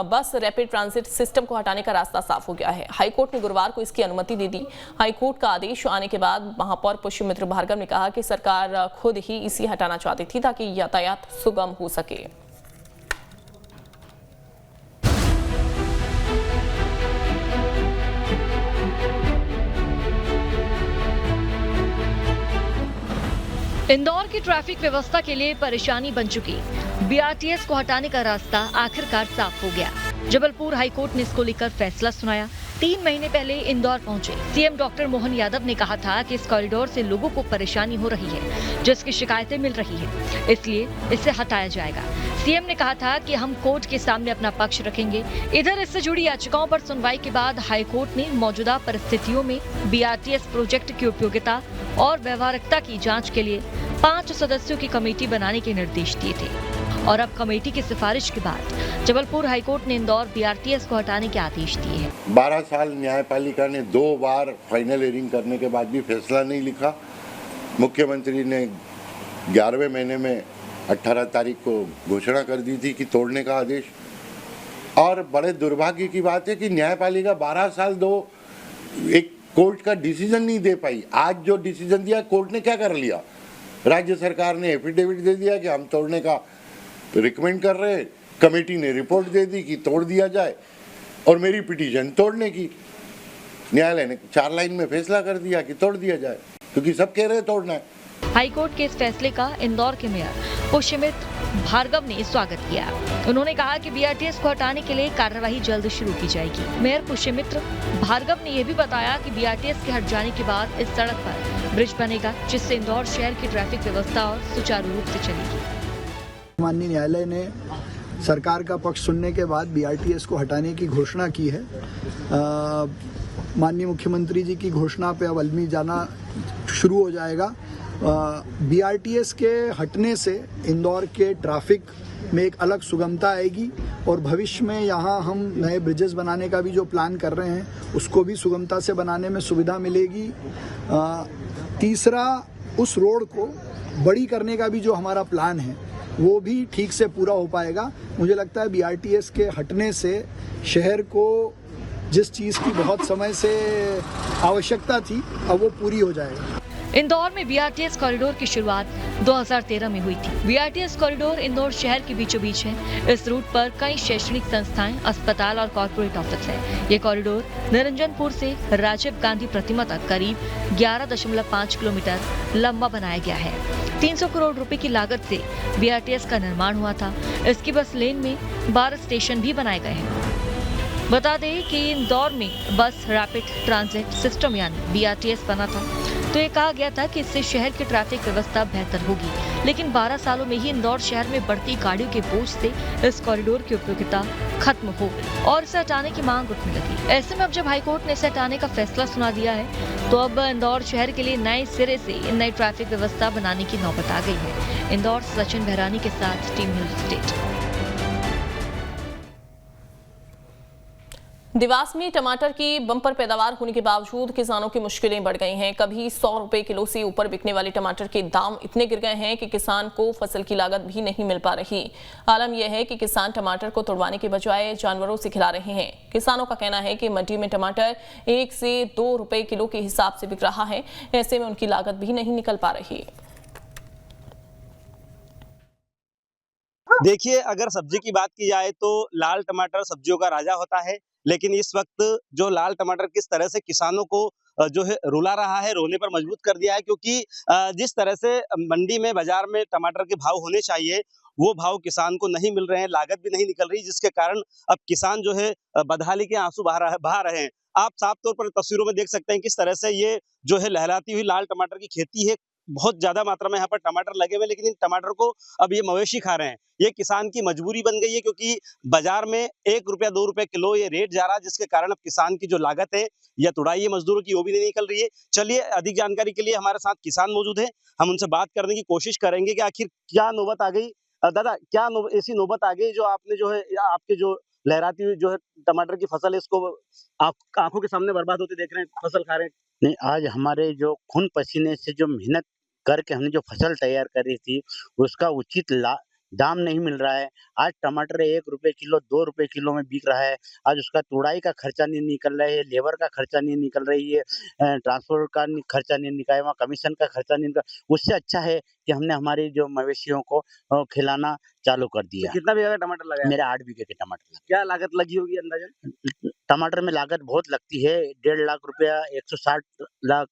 बस rapid transit system को हटाने का रास्ता साफ हो गया है। हाईकोर्ट ने गुरुवार को इसकी अनुमति दे दी। हाईकोर्ट का आदेश आने के बाद महापौर पुष्यमित्र भार्गव ने कहा कि सरकार खुद ही इसे हटाना चाहती थी ताकि यातायात सुगम हो सके। इंदौर की ट्रैफिक व्यवस्था के लिए परेशानी बन चुकी बीआरटीएस को हटाने का रास्ता आखिरकार साफ हो गया। जबलपुर हाईकोर्ट ने इसको लेकर फैसला सुनाया। 3 महीने पहले इंदौर पहुंचे सीएम डॉक्टर मोहन यादव ने कहा था कि इस कॉरिडोर से लोगों को परेशानी हो रही है, जिसकी शिकायतें मिल रही है, इसलिए इसे हटाया जाएगा। सीएम ने कहा था कि हम कोर्ट के सामने अपना पक्ष रखेंगे। इधर इससे जुड़ी याचिकाओं पर सुनवाई के बाद हाईकोर्ट ने मौजूदा परिस्थितियों में बीआरटीएस प्रोजेक्ट की उपयोगिता और व्यवहारिकता की जांच के लिए 5 सदस्यों की कमेटी बनाने के निर्देश दिए थे और अब कमेटी की सिफारिश के बाद जबलपुर हाईकोर्ट ने इंदौर बीआरटीएस को हटाने के आदेश दिए हैं। 12 साल न्यायपालिका ने 2 बार फाइनल हियरिंग करने के बाद भी फैसला नहीं लिखा। मुख्यमंत्री ने 11वें महीने में 18 तारीख को घोषणा कर दी थी कि तोड़ने का आदेश। और बड़े दुर्भाग्य की बात है कि न्यायपालिका 12 साल एक कोर्ट का डिसीजन नहीं दे पाई। आज जो डिसीजन दिया कोर्ट ने क्या कर लिया, राज्य सरकार ने एफिडेविट दे दिया कि हम तोड़ने का रिकमेंड कर रहे हैं, कमेटी ने रिपोर्ट दे दी कि तोड़ दिया जाए और मेरी पिटीशन तोड़ने की। न्यायालय ने 4 लाइन में फैसला कर दिया कि तोड़ दिया जाए, क्योंकि सब कह रहे हैं तोड़ना है। हाईकोर्ट के इस फैसले का इंदौर के मेयर पुष्यमित्र भार्गव ने स्वागत किया। उन्होंने कहा कि बीआरटीएस को हटाने के लिए कार्यवाही जल्द शुरू की जाएगी। मेयर पुष्यमित्र भार्गव ने यह भी बताया कि बीआरटीएस के हट जाने के बाद इस सड़क पर ब्रिज बनेगा, जिससे इंदौर शहर की ट्रैफिक व्यवस्था और सुचारू रूप से चलेगी। माननीय न्यायालय ने सरकार का पक्ष सुनने के बाद बीआरटीएस को हटाने की घोषणा की है। माननीय मुख्यमंत्री जी की घोषणा पे अब अमल जाना शुरू हो जाएगा। बीआरटीएस के हटने से इंदौर के ट्रैफिक में एक अलग सुगमता आएगी और भविष्य में यहाँ हम नए ब्रिजेस बनाने का भी जो प्लान कर रहे हैं उसको भी सुगमता से बनाने में सुविधा मिलेगी। तीसरा, उस रोड को बड़ी करने का भी जो हमारा प्लान है वो भी ठीक से पूरा हो पाएगा। मुझे लगता है बीआरटीएस के हटने से शहर को जिस चीज़ की बहुत समय से आवश्यकता थी अब वो पूरी हो जाएगी। इंदौर में बीआरटीएस कॉरिडोर की शुरुआत 2013 में हुई थी। बीआरटीएस कॉरिडोर इंदौर शहर के बीचों बीच है। इस रूट पर कई शैक्षणिक संस्थाएं, अस्पताल और कॉर्पोरेट ऑफिस है। ये कॉरिडोर निरंजनपुर से राजीव गांधी प्रतिमा तक करीब 11.5 किलोमीटर लंबा बनाया गया है। 300 करोड़ रुपए की लागत से बीआरटीएस का निर्माण हुआ था। इसकी बस लेन में 12 स्टेशन भी बनाए गए हैं। बता दें कि इंदौर में बस रैपिड ट्रांजिट सिस्टम यानी बीआरटीएस बना था तो ये कहा गया था कि इससे शहर की ट्रैफिक व्यवस्था बेहतर होगी, लेकिन 12 सालों में ही इंदौर शहर में बढ़ती गाड़ियों के बोझ से इस कॉरिडोर की उपयोगिता खत्म हो गई और इसे हटाने की मांग उठने लगी। ऐसे में अब जब हाईकोर्ट ने इसे हटाने का फैसला सुना दिया है तो अब इंदौर शहर के लिए नए सिरे से नई ट्रैफिक व्यवस्था बनाने की नौबत आ गई है। इंदौर से सचिन बहरानी के साथ टीम न्यूज स्टेट। देवास में टमाटर की बम्पर पैदावार होने के बावजूद किसानों की मुश्किलें बढ़ गई हैं। कभी 100 रुपए किलो से ऊपर बिकने वाले टमाटर के दाम इतने गिर गए हैं कि किसान को फसल की लागत भी नहीं मिल पा रही। आलम यह है कि किसान टमाटर को तोड़वाने के बजाय जानवरों से खिला रहे हैं। किसानों का कहना है कि मंडी में टमाटर 1 से 2 रुपए किलो के हिसाब से बिक रहा है। ऐसे में उनकी लागत भी नहीं निकल पा रही। देखिए, अगर सब्जी की बात की जाए तो लाल टमाटर सब्जियों का राजा होता है, लेकिन इस वक्त जो लाल टमाटर किस तरह से किसानों को जो है रुला रहा है, रोने पर मजबूर कर दिया है, क्योंकि जिस तरह से मंडी में बाजार में टमाटर के भाव होने चाहिए वो भाव किसान को नहीं मिल रहे हैं, लागत भी नहीं निकल रही, जिसके कारण अब किसान जो है बदहाली के आंसू बहा रहे हैं। आप साफ तौर पर तस्वीरों में देख सकते हैं किस तरह से ये जो है लहराती हुई लाल टमाटर की खेती है। बहुत ज्यादा मात्रा में यहाँ पर टमाटर लगे हुए, लेकिन इन टमाटर को अब ये मवेशी खा रहे हैं। ये किसान की मजबूरी बन गई है, क्योंकि बाजार में 1 रुपया 2 रुपए किलो ये रेट जा रहा है, जिसके कारण अब किसान की जो लागत है या तुड़ाई है मजदूरों की वो भी नहीं निकल रही है। चलिए, अधिक जानकारी के लिए हमारे साथ किसान मौजूद है, हम उनसे बात करने की कोशिश करेंगे कि आखिर क्या नौबत आ गई। दादा, क्या ऐसी नौबत आ गई जो आपने जो है आपके जो लहराती हुई जो है टमाटर की फसल है इसको आप आंखों के सामने बर्बाद होते देख रहे हैं, फसल खा रहे हैं? नहीं, आज हमारे जो खून पसीने से जो मेहनत करके हमने जो फसल तैयार करी थी उसका उचित दाम नहीं मिल रहा है। आज टमाटर 1 रुपए किलो, 2 रुपए किलो में बिक रहा है। आज उसका तुड़ाई का खर्चा नहीं निकल रहा है, लेबर का खर्चा नहीं निकल रही है, ट्रांसपोर्ट का खर्चा नहीं निकला है, वहाँ कमीशन का खर्चा नहीं निकला। उससे अच्छा है कि हमने हमारी जो मवेशियों को खिलाना चालू कर दिया। कितना बीघा का टमाटर लगाया? मेरा 8 बीघे के टमाटर लगे। क्या लागत लगी होगी अंदाजन? टमाटर में लागत बहुत लगती है, 1.5 लाख रुपया, 160 लाख,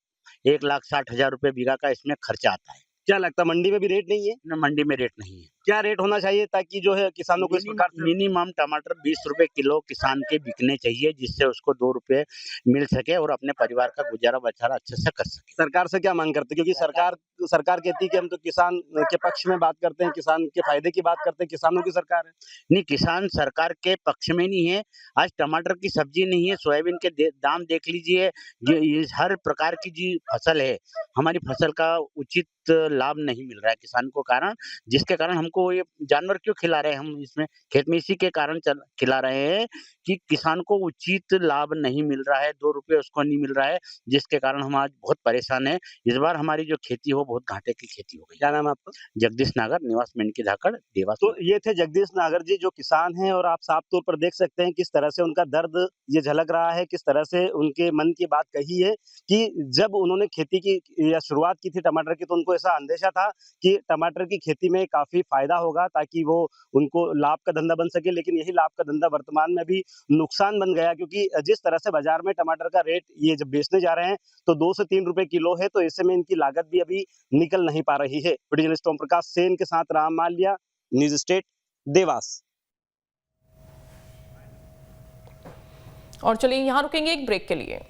1,60,000 रुपए बीघा का इसमें खर्चा आता है। क्या लगता है मंडी में भी रेट नहीं है? मंडी में रेट नहीं है। क्या रेट होना चाहिए ताकि जो है किसानों को इस प्रकार से मिनिमम टमाटर 20 रुपए किलो किसान के बिकने चाहिए, जिससे उसको 2 रुपए मिल सके और अपने परिवार का गुजारा बचारा अच्छे से कर सके। सरकार से क्या मांग करते हैं? क्योंकि सरकार कहती है कि हम तो किसान के पक्ष में बात करते हैं, किसान के फायदे की बात करते हैं, किसानों की सरकार है। नहीं, किसान सरकार के पक्ष में नहीं है। आज टमाटर की सब्जी नहीं है, सोयाबीन के दाम देख लीजिए। ये हर प्रकार की जी फसल है, हमारी फसल का उचित लाभ नहीं मिल रहा है किसान को, कारण जिसके कारण हमको ये जानवर क्यों खिला रहे हैं हम इसमें, खेत में इसी के कारण खिला रहे हैं कि किसान को उचित लाभ नहीं मिल रहा है, 2 रुपए उसको नहीं मिल रहा है, जिसके कारण हम आज बहुत परेशान हैं। इस बार हमारी जो खेती हो बहुत घाटे की खेती हो गई। क्या नाम है आपका? जगदीश नागर, निवास मेंढकी धाकड़, देवास। तो ये थे जगदीश नागर जी, जो किसान हैं, और आप साफ तौर पर देख सकते हैं किस तरह से उनका दर्द ये झलक रहा है, किस तरह से उनके मन की बात कही है कि जब उन्होंने खेती की या शुरुआत की थी टमाटर की, तो उनको ऐसा अंदेशा था कि टमाटर की खेती में काफी फायदा होगा ताकि वो उनको लाभ का धंधा बन सके, लेकिन यही लाभ का धंधा वर्तमान में भी नुकसान बन गया, क्योंकि जिस तरह से बाजार में टमाटर का रेट ये जब बेचने जा रहे हैं तो 2 से 3 रुपए किलो है, तो ऐसे में इनकी लागत भी अभी निकल नहीं पा रही है। वीडियो जर्नलिस्ट ओम प्रकाश सेन के साथ राम माल्या, न्यूज स्टेट, देवास। और चलिए यहाँ रुकेंगे एक ब्रेक के लिए।